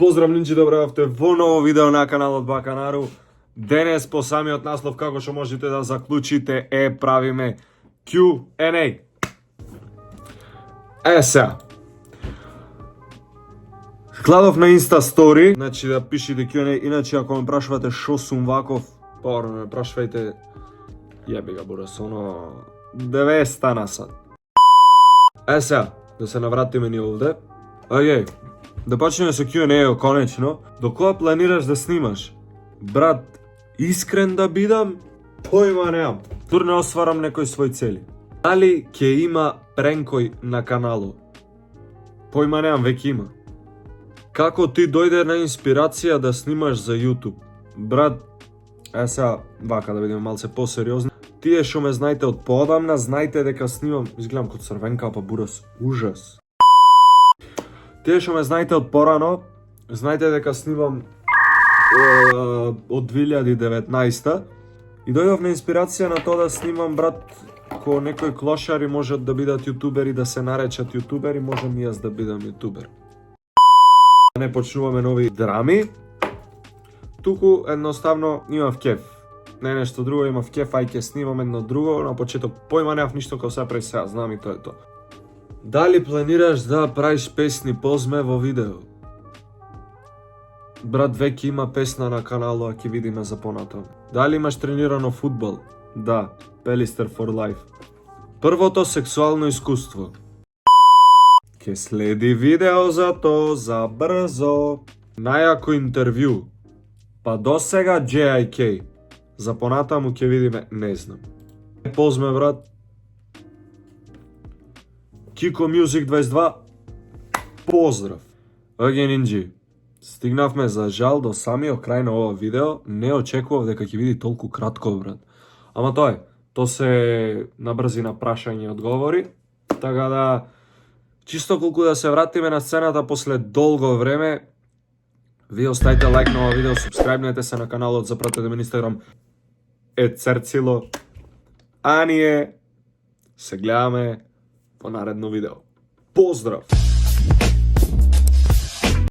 Поздрав нинчи, добравте во ново видео на каналот Баканару. Денес по самиот наслов, како што можете да заклучите, правиме Q&A. Сега. Гледав на Инста стори, значи да пишите Q&A, иначе ако ме прашувате шо сум ваков, порано ме прашувајте, јеби га бурас, 90 на сат. Сега, да се навратиме ни овде. Океј, да почнеме со Q&A конечно. До кога планираш да снимаш? Брат, искрен да бидам, појма немам. Тур не осварам некои своји цели. Дали ќе има пренкој на каналот? Појма немам, веќе има. Како ти дојде на инспирација да снимаш за YouTube? Брат, сега, вака да бидеме малце посериозни. Тие што ме знаете од поодамна, знаете дека снимам, изгледам код црвенка, па бурас, ужас. Тие што ме знаете од порано, знаете дека снимам од 2019 и дојдов на инспирација на тоа да снимам, брат, ко некои клошари можат да бидат јутубери, да се наречат јутубери, можам и јас да бидам јутубер. Не почнуваме нови драми, туку едноставно имав кеф. Не нешто друго, имав кеф, ај ќе снимам едно друго, на почеток појма немав ништо како сега преј сега, знам и тоа е тоа. Дали планираш да правиш песни позме во видео? Брат, веќе има песна на каналот, ќе видиме за понатаму. Дали имаш тренирано фудбал? Да, Пелистер for life. Првото сексуално искуство. Ке следи видео за тоа, за брзо. Најако интервју. Па до сега JIK. За понатаму ќе видиме, не знам. Позме, брат. Kiko Music 22. Поздрав. Оге нинджи. Стигнавме за жал до самиот крај на ова видео. Не очекував дека ќе види толку кратко, брат. Ама тоа е. То се набрзина прашање и одговори. Така да, чисто колку да се вратиме на сцената после долго време, вие оставите лайк на ова видео, субскрајбнете се на каналот, запратете ме на Инстаграм @cercilo. А ние се гледаме во наредно видео. Поздрав!